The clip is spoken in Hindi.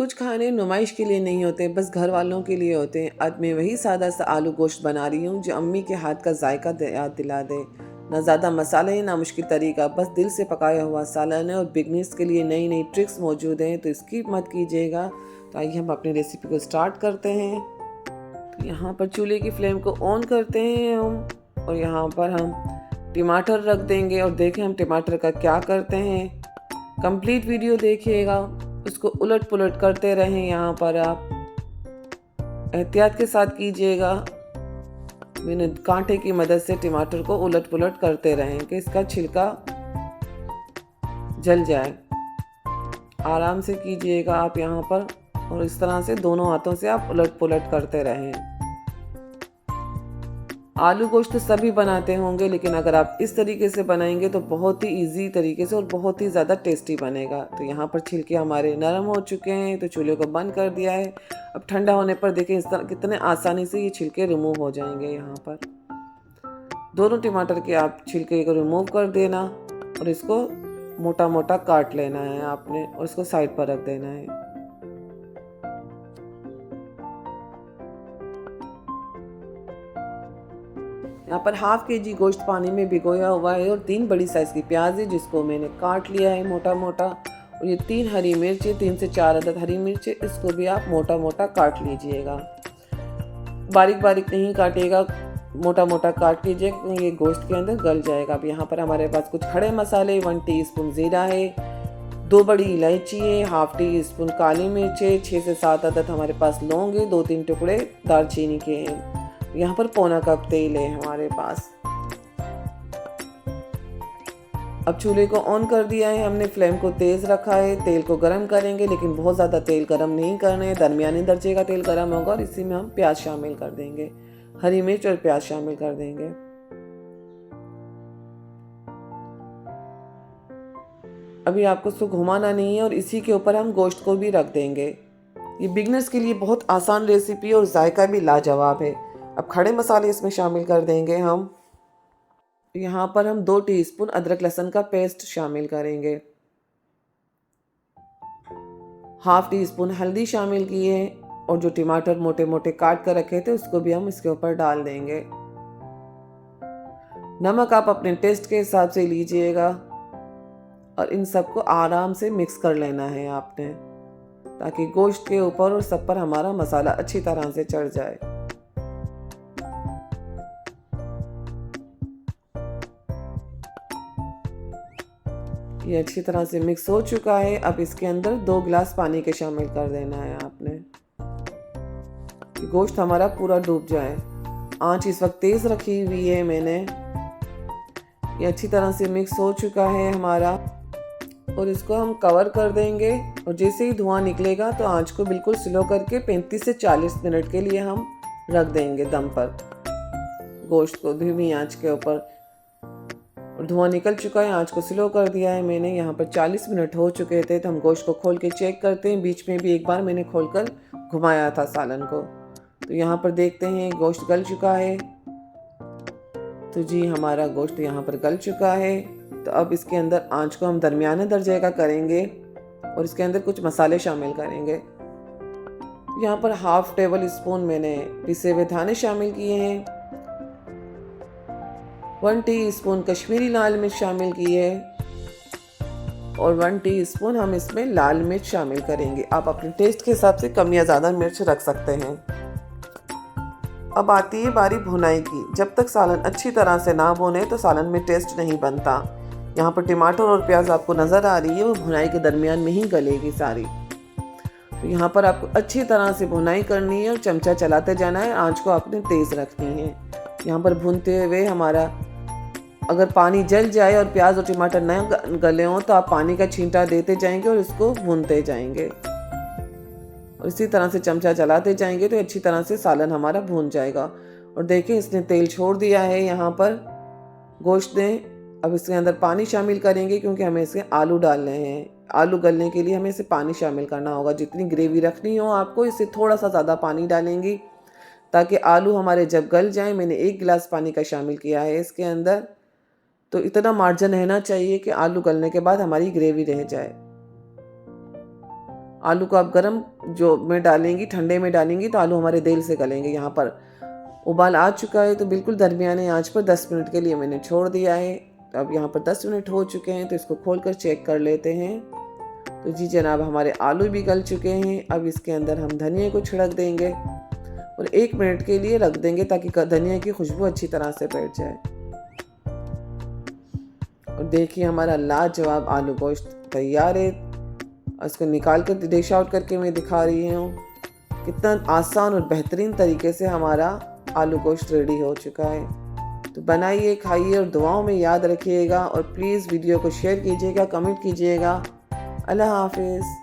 कुछ खाने नुमाइश के लिए नहीं होते, बस घर वालों के लिए होते हैं। आज मैं वही सादा सा आलू गोश्त बना रही हूँ जो अम्मी के हाथ का जायका याद दिला दे। ना ज़्यादा मसाले ना मुश्किल तरीका, बस दिल से पकाया हुआ सालन है। और बिगनर्स के लिए नई नई ट्रिक्स मौजूद हैं, तो स्किप मत कीजिएगा। तो आइए हम अपनी रेसिपी को स्टार्ट करते हैं। तो यहाँ पर चूल्हे की फ्लेम को ऑन करते हैं हम, और यहाँ पर हम टमाटर रख देंगे। और देखें हम टमाटर का क्या करते हैं। कंप्लीट वीडियो देखिएगा, उसको उलट पुलट करते रहें। यहाँ पर आप एहतियात के साथ कीजिएगा। मैंने कांटे की मदद से टमाटर को उलट पुलट करते रहें कि इसका छिलका जल जाए। आराम से कीजिएगा आप यहाँ पर, और इस तरह से दोनों हाथों से आप उलट पुलट करते रहें। आलू गोश्त सभी बनाते होंगे, लेकिन अगर आप इस तरीके से बनाएंगे तो बहुत ही इजी तरीके से और बहुत ही ज़्यादा टेस्टी बनेगा। तो यहाँ पर छिलके हमारे नरम हो चुके हैं, तो चूल्हे को बंद कर दिया है। अब ठंडा होने पर देखें इस तरह कितने आसानी से ये छिलके रिमूव हो जाएंगे। यहाँ पर दोनों टमाटर के आप छिलके को रिमूव कर देना, और इसको मोटा मोटा काट लेना है आपने, और इसको साइड पर रख देना है। यहाँ पर हाफ केजी गोश्त पानी में भिगोया हुआ है, और 3 बड़ी साइज़ की प्याज है जिसको मैंने काट लिया है मोटा मोटा। और ये 3 हरी मिर्च, 3 से 4 अदद हरी मिर्च, इसको भी आप मोटा मोटा काट लीजिएगा। बारीक बारीक नहीं काटिएगा, मोटा मोटा काट लीजिए, क्योंकि ये गोश्त के अंदर गल जाएगा। अब यहाँ पर हमारे पास कुछ खड़े मसाले, 1 टीस्पून ज़ीरा है, 2 बड़ी इलायची है, हाफ टी स्पून काली मिर्च है, 6 से 7 अदद हमारे पास लौंग है, 2-3 टुकड़े दालचीनी के हैं। यहाँ पर पौना कप तेल है हमारे पास। अब चूल्हे को ऑन कर दिया है हमने, फ्लेम को तेज़ रखा है। तेल को गरम करेंगे, लेकिन बहुत ज़्यादा तेल गरम नहीं करना है, दरमियानी दर्जे का तेल गरम होगा। और इसी में हम प्याज शामिल कर देंगे, हरी मिर्च और प्याज शामिल कर देंगे। अभी आपको इसको घुमाना नहीं है, और इसी के ऊपर हम गोश्त को भी रख देंगे। ये बिगनर्स के लिए बहुत आसान रेसिपी और जायका भी लाजवाब है। अब खड़े मसाले इसमें शामिल कर देंगे हम। यहाँ पर हम 2 टीस्पून अदरक लहसुन का पेस्ट शामिल करेंगे, हाफ टी स्पून हल्दी शामिल किए, और जो टमाटर मोटे मोटे काट कर रखे थे उसको भी हम इसके ऊपर डाल देंगे। नमक आप अपने टेस्ट के हिसाब से लीजिएगा, और इन सबको आराम से मिक्स कर लेना है आपने, ताकि गोश्त के ऊपर और सब पर हमारा मसाला अच्छी तरह से चढ़ जाए। ये अच्छी तरह से मिक्स हो चुका है। अब इसके अंदर 2 गिलास पानी के शामिल कर देना है आपने, गोश्त हमारा पूरा डूब जाए। आंच इस वक्त तेज़ रखी हुई है मैंने। ये अच्छी तरह से मिक्स हो चुका है हमारा, और इसको हम कवर कर देंगे। और जैसे ही धुआं निकलेगा तो आंच को बिल्कुल स्लो करके 35 से 40 मिनट के लिए हम रख देंगे दम पर, गोश्त को धीमी आंच के ऊपर। और धुआं निकल चुका है, आंच को स्लो कर दिया है मैंने। यहाँ पर 40 मिनट हो चुके थे, तो हम गोश्त को खोल के चेक करते हैं। बीच में भी एक बार मैंने खोलकर घुमाया था सालन को। तो यहाँ पर देखते हैं गोश्त गल चुका है। तो जी हमारा गोश्त यहाँ पर गल चुका है। तो अब इसके अंदर आंच को हम दरमियाने दर्जे का करेंगे, और इसके अंदर कुछ मसाले शामिल करेंगे। यहाँ पर हाफ टेबल स्पून मैंने पिसे हुए धाने शामिल किए हैं, 1 टीस्पून कश्मीरी लाल मिर्च शामिल की है, और 1 टीस्पून हम इसमें लाल मिर्च शामिल करेंगे। आप अपने टेस्ट के हिसाब से कम या ज़्यादा मिर्च रख सकते हैं। अब आती है बारी भुनाई की। जब तक सालन अच्छी तरह से ना भुने तो सालन में टेस्ट नहीं बनता। यहाँ पर टमाटर और प्याज आपको नज़र आ रही है, वो भुनाई के दरमियान में ही गलेगी सारी। तो यहाँ पर आपको अच्छी तरह से भुनाई करनी है, और चमचा चलाते जाना है। आंच को आपने तेज़ रखनी है। यहाँ पर भुनते हुए हमारा अगर पानी जल जाए और प्याज और टमाटर न गले हों, तो आप पानी का छींटा देते जाएंगे और इसको भूनते जाएंगे, और इसी तरह से चमचा चलाते जाएंगे तो अच्छी तरह से सालन हमारा भून जाएगा। और देखिए इसने तेल छोड़ दिया है यहाँ पर गोश्त ने। अब इसके अंदर पानी शामिल करेंगे, क्योंकि हमें इसके आलू डालने हैं। आलू गलने के लिए हमें इसे पानी शामिल करना होगा। जितनी ग्रेवी रखनी हो आपको, इससे थोड़ा सा ज़्यादा पानी डालेंगी, ताकि आलू हमारे जब गल जाए। मैंने 1 गिलास पानी का शामिल किया है इसके अंदर। तो इतना मार्जिन रहना चाहिए कि आलू गलने के बाद हमारी ग्रेवी रह जाए। आलू को आप गरम जो में डालेंगी, ठंडे में डालेंगी तो आलू हमारे देर से गलेंगे। यहाँ पर उबाल आ चुका है तो बिल्कुल दरमियाने आंच पर 10 मिनट के लिए मैंने छोड़ दिया है। तो अब यहाँ पर 10 मिनट हो चुके हैं तो इसको खोलकर चेक कर लेते हैं। तो जी जनाब, हमारे आलू भी गल चुके हैं। अब इसके अंदर हम धनिया को छिड़क देंगे और 1 मिनट के लिए रख देंगे ताकि धनिया की खुशबू अच्छी तरह से बैठ जाए। और देखिए हमारा लाजवाब आलू गोश्त तैयार है। इसको निकाल कर डिश आउट करके मैं दिखा रही हूँ। कितना आसान और बेहतरीन तरीके से हमारा आलू गोश्त रेडी हो चुका है। तो बनाइए, खाइए और दुआओं में याद रखिएगा। और प्लीज़ वीडियो को शेयर कीजिएगा, कमेंट कीजिएगा। अल्लाह हाफिज़।